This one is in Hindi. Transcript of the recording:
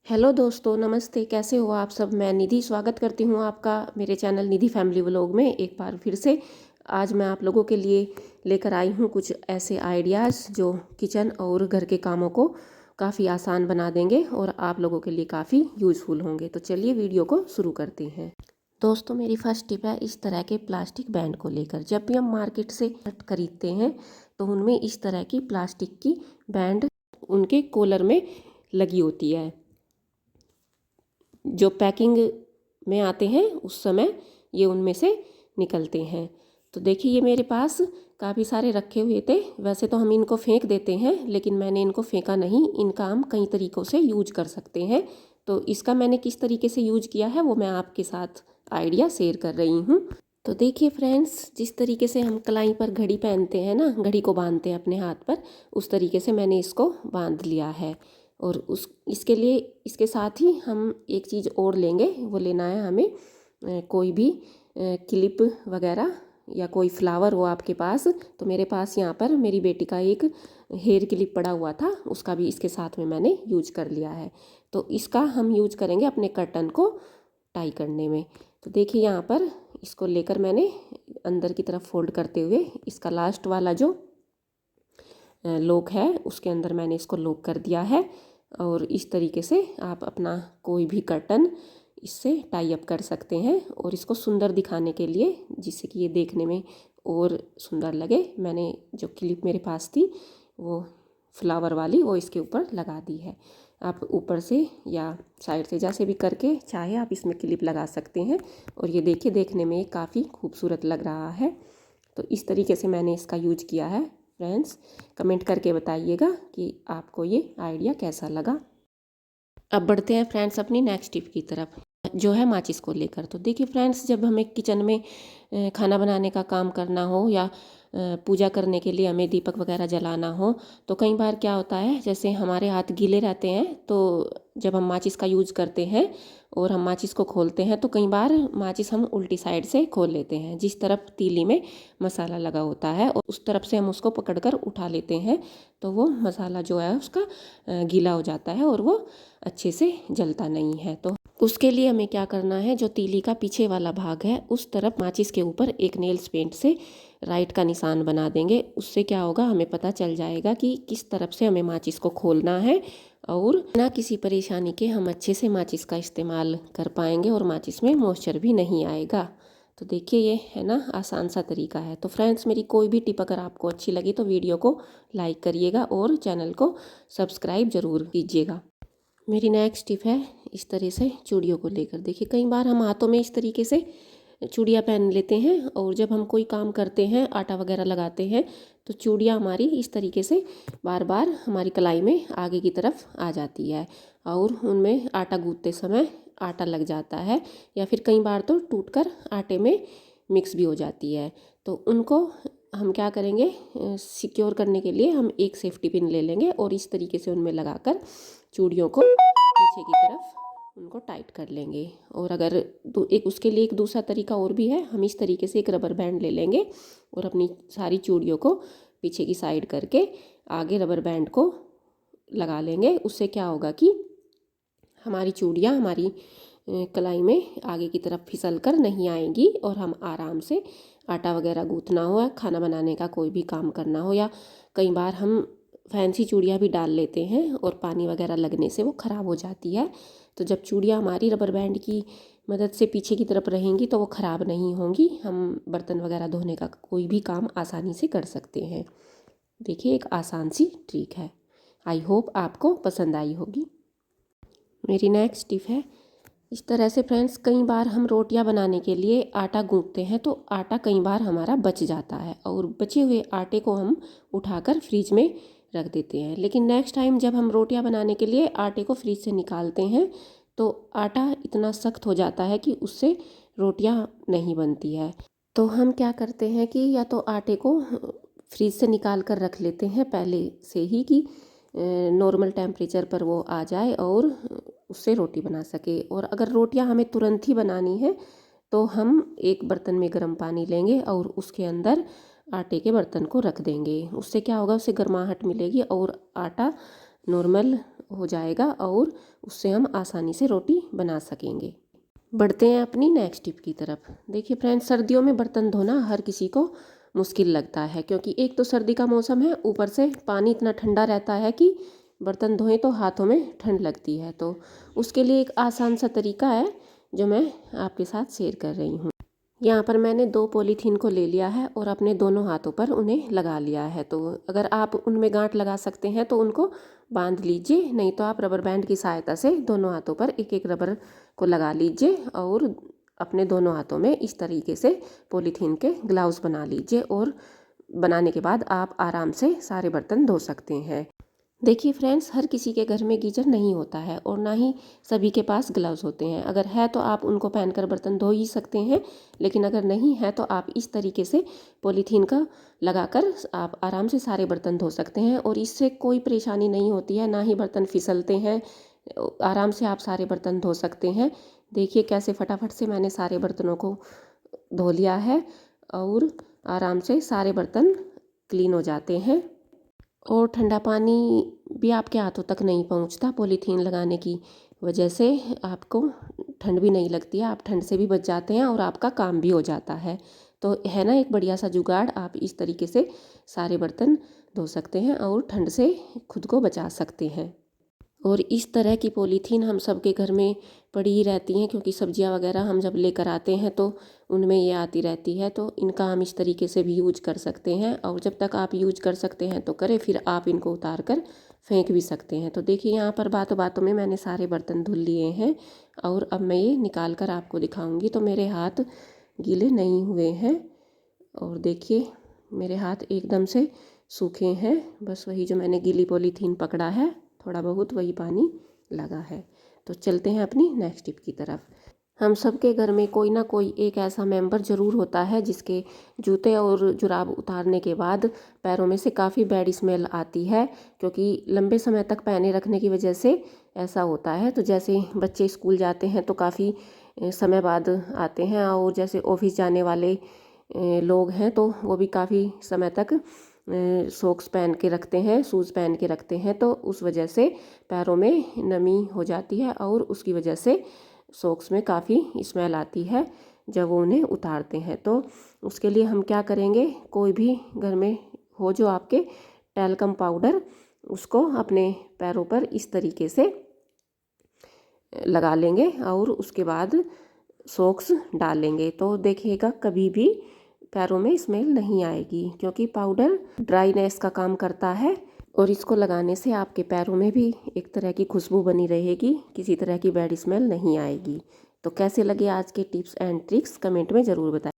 हेलो दोस्तों, नमस्ते। कैसे हो आप सब? मैं निधि स्वागत करती हूँ आपका मेरे चैनल निधि फैमिली व्लॉग में एक बार फिर से। आज मैं आप लोगों के लिए लेकर आई हूँ कुछ ऐसे आइडियाज़ जो किचन और घर के कामों को काफ़ी आसान बना देंगे और आप लोगों के लिए काफ़ी यूज़फुल होंगे। तो चलिए वीडियो को शुरू करते हैं। दोस्तों, मेरी फर्स्ट टिप है इस तरह के प्लास्टिक बैंड को लेकर। जब भी हम मार्केट से खरीदते हैं तो उनमें इस तरह की प्लास्टिक की बैंड उनके कॉलर में लगी होती है। जो पैकिंग में आते हैं उस समय ये उनमें से निकलते हैं। तो देखिए, ये मेरे पास काफ़ी सारे रखे हुए थे। वैसे तो हम इनको फेंक देते हैं, लेकिन मैंने इनको फेंका नहीं। इनका हम कई तरीक़ों से यूज कर सकते हैं। तो इसका मैंने किस तरीके से यूज किया है वो मैं आपके साथ आइडिया शेयर कर रही हूँ। तो देखिए फ्रेंड्स, जिस तरीके से हम कलाई पर घड़ी पहनते हैं ना, घड़ी को बांधते हैं अपने हाथ पर, उस तरीके से मैंने इसको बांध लिया है। और इसके लिए इसके साथ ही हम एक चीज़ और लेंगे। वो लेना है हमें कोई भी क्लिप वगैरह या कोई फ्लावर हो आपके पास। तो मेरे पास यहाँ पर मेरी बेटी का एक हेयर क्लिप पड़ा हुआ था, उसका भी इसके साथ में मैंने यूज कर लिया है। तो इसका हम यूज करेंगे अपने कर्टन को टाई करने में। तो देखिए, यहाँ पर इसको लेकर मैंने अंदर की तरफ फोल्ड करते हुए इसका लास्ट वाला जो लॉक है उसके अंदर मैंने इसको लॉक कर दिया है। और इस तरीके से आप अपना कोई भी कर्टन इससे टाई अप कर सकते हैं। और इसको सुंदर दिखाने के लिए, जिससे कि ये देखने में और सुंदर लगे, मैंने जो क्लिप मेरे पास थी वो फ्लावर वाली वो इसके ऊपर लगा दी है। आप ऊपर से या साइड से जैसे भी करके चाहे आप इसमें क्लिप लगा सकते हैं। और ये देखिए, देखने में काफ़ी खूबसूरत लग रहा है। तो इस तरीके से मैंने इसका यूज किया है। फ्रेंड्स, कमेंट करके बताइएगा कि आपको ये आइडिया कैसा लगा। अब बढ़ते हैं फ्रेंड्स अपनी नेक्स्ट टिप की तरफ, जो है माचिस को लेकर। तो देखिए फ्रेंड्स, जब हमें किचन में खाना बनाने का काम करना हो या पूजा करने के लिए हमें दीपक वगैरह जलाना हो, तो कई बार क्या होता है, जैसे हमारे हाथ गीले रहते हैं, तो जब हम माचिस का यूज़ करते हैं और हम माचिस को खोलते हैं तो कई बार माचिस हम उल्टी साइड से खोल लेते हैं। जिस तरफ तीली में मसाला लगा होता है और उस तरफ से हम उसको पकड़कर उठा लेते हैं, तो वो मसाला जो है उसका गीला हो जाता है और वो अच्छे से जलता नहीं है। तो उसके लिए हमें क्या करना है, जो तीली का पीछे वाला भाग है उस तरफ माचिस के ऊपर एक नेल्स पेंट से राइट का निशान बना देंगे। उससे क्या होगा, हमें पता चल जाएगा कि किस तरफ से हमें माचिस को खोलना है और बिना किसी परेशानी के हम अच्छे से माचिस का इस्तेमाल कर पाएंगे और माचिस में मॉइस्चर भी नहीं आएगा। तो देखिए, ये है ना, आसान सा तरीका है। तो फ्रेंड्स, मेरी कोई भी टिप अगर आपको अच्छी लगी तो वीडियो को लाइक करिएगा और चैनल को सब्सक्राइब ज़रूर कीजिएगा। मेरी नेक्स्ट टिप है इस तरह से चूड़ियों को लेकर। देखिए, कई बार हम हाथों में इस तरीके से चूड़ियाँ पहन लेते हैं और जब हम कोई काम करते हैं, आटा वगैरह लगाते हैं, तो चूड़ियाँ हमारी इस तरीके से बार बार हमारी कलाई में आगे की तरफ आ जाती है और उनमें आटा गूंथते समय आटा लग जाता है या फिर कई बार तो टूटकर आटे में मिक्स भी हो जाती है। तो उनको हम क्या करेंगे, सिक्योर करने के लिए हम एक सेफ्टी पिन ले लेंगे और इस तरीके से उनमें लगाकर चूड़ियों को पीछे की तरफ उनको टाइट कर लेंगे। और अगर एक उसके लिए एक दूसरा तरीका और भी है, हम इस तरीके से एक रबर बैंड ले लेंगे और अपनी सारी चूड़ियों को पीछे की साइड करके आगे रबर बैंड को लगा लेंगे। उससे क्या होगा कि हमारी चूड़ियाँ हमारी कलाई में आगे की तरफ फिसल कर नहीं आएंगी और हम आराम से आटा वगैरह गूँथना हो या खाना बनाने का कोई भी काम करना हो, या कई बार हम फैंसी चूड़ियाँ भी डाल लेते हैं और पानी वगैरह लगने से वो ख़राब हो जाती है। तो जब चूड़ियाँ हमारी रबर बैंड की मदद से पीछे की तरफ रहेंगी तो वो ख़राब नहीं होंगी। हम बर्तन वगैरह धोने का कोई भी काम आसानी से कर सकते हैं। देखिए, एक आसान सी ट्रिक है। आई होप आपको पसंद आई होगी। मेरी नेक्स्ट टिप है इस तरह से। फ्रेंड्स, कई बार हम रोटियां बनाने के लिए आटा गूंथते हैं तो आटा कई बार हमारा बच जाता है और बचे हुए आटे को हम उठाकर फ्रिज में रख देते हैं। लेकिन नेक्स्ट टाइम जब हम रोटियां बनाने के लिए आटे को फ्रिज से निकालते हैं तो आटा इतना सख्त हो जाता है कि उससे रोटियां नहीं बनती है। तो हम क्या करते हैं कि या तो आटे को फ्रिज से निकाल कर रख लेते हैं पहले से ही कि नॉर्मल टेम्परेचर पर वो आ जाए और उससे रोटी बना सके। और अगर रोटियां हमें तुरंत ही बनानी है तो हम एक बर्तन में गर्म पानी लेंगे और उसके अंदर आटे के बर्तन को रख देंगे। उससे क्या होगा, उससे गर्माहट मिलेगी और आटा नॉर्मल हो जाएगा और उससे हम आसानी से रोटी बना सकेंगे। बढ़ते हैं अपनी नेक्स्ट टिप की तरफ। देखिए फ्रेंड्स, सर्दियों में बर्तन धोना हर किसी को मुश्किल लगता है, क्योंकि एक तो सर्दी का मौसम है, ऊपर से पानी इतना ठंडा रहता है कि बर्तन धोएं तो हाथों में ठंड लगती है। तो उसके लिए एक आसान सा तरीका है जो मैं आपके साथ शेयर कर रही हूँ। यहाँ पर मैंने 2 पॉलीथीन को ले लिया है और अपने दोनों हाथों पर उन्हें लगा लिया है। तो अगर आप उनमें गांठ लगा सकते हैं तो उनको बांध लीजिए, नहीं तो आप रबर बैंड की सहायता से दोनों हाथों पर एक एक रबर को लगा लीजिए और अपने दोनों हाथों में इस तरीके से पॉलीथीन के ग्लव्स बना लीजिए। और बनाने के बाद आप आराम से सारे बर्तन धो सकते हैं। देखिए फ्रेंड्स, हर किसी के घर में गीजर नहीं होता है और ना ही सभी के पास ग्लव्स होते हैं। अगर है तो आप उनको पहनकर बर्तन धो ही सकते हैं, लेकिन अगर नहीं है तो आप इस तरीके से पॉलीथीन का लगाकर आप आराम से सारे बर्तन धो सकते हैं और इससे कोई परेशानी नहीं होती है, ना ही बर्तन फिसलते हैं। आराम से आप सारे बर्तन धो सकते हैं। देखिए कैसे फटाफट से मैंने सारे बर्तनों को धो लिया है और आराम से सारे बर्तन क्लीन हो जाते हैं। और ठंडा पानी भी आपके हाथों तक नहीं पहुंचता। पॉलीथीन लगाने की वजह से आपको ठंड भी नहीं लगती है, आप ठंड से भी बच जाते हैं और आपका काम भी हो जाता है। तो है ना एक बढ़िया सा जुगाड़। आप इस तरीके से सारे बर्तन धो सकते हैं और ठंड से खुद को बचा सकते हैं। और इस तरह की पॉलीथीन हम सबके घर में पड़ी ही रहती हैं, क्योंकि सब्जियां वगैरह हम जब लेकर आते हैं तो उनमें ये आती रहती है। तो इनका हम इस तरीके से भी यूज कर सकते हैं और जब तक आप यूज कर सकते हैं तो करें, फिर आप इनको उतार कर फेंक भी सकते हैं। तो देखिए यहाँ पर बातों बातों में मैंने सारे बर्तन धुल लिए हैं और अब मैं ये निकाल कर आपको दिखाऊँगी। तो मेरे हाथ गीले नहीं हुए हैं और देखिए मेरे हाथ एकदम से सूखे हैं। बस वही जो मैंने गीली पॉलीथीन पकड़ा है, थोड़ा बहुत वही पानी लगा है। तो चलते हैं अपनी नेक्स्ट टिप की तरफ। हम सबके घर में कोई ना कोई एक ऐसा मेंबर ज़रूर होता है जिसके जूते और जुराब उतारने के बाद पैरों में से काफ़ी बैड स्मेल आती है, क्योंकि लंबे समय तक पहने रखने की वजह से ऐसा होता है। तो जैसे बच्चे स्कूल जाते हैं तो काफ़ी समय बाद आते हैं और जैसे ऑफिस जाने वाले लोग हैं तो वो भी काफ़ी समय तक सॉक्स पहन के रखते हैं, शूज़ पहन के रखते हैं। तो उस वजह से पैरों में नमी हो जाती है और उसकी वजह से सॉक्स में काफ़ी स्मेल आती है जब वो उन्हें उतारते हैं। तो उसके लिए हम क्या करेंगे, कोई भी घर में हो जो आपके, टैल्कम पाउडर उसको अपने पैरों पर इस तरीके से लगा लेंगे और उसके बाद सॉक्स डालेंगे। तो देखिएगा कभी भी पैरों में स्मेल नहीं आएगी, क्योंकि पाउडर ड्राईनेस का काम करता है और इसको लगाने से आपके पैरों में भी एक तरह की खुशबू बनी रहेगी, किसी तरह की बैड स्मेल नहीं आएगी। तो कैसे लगे आज के टिप्स एंड ट्रिक्स कमेंट में ज़रूर बताएं।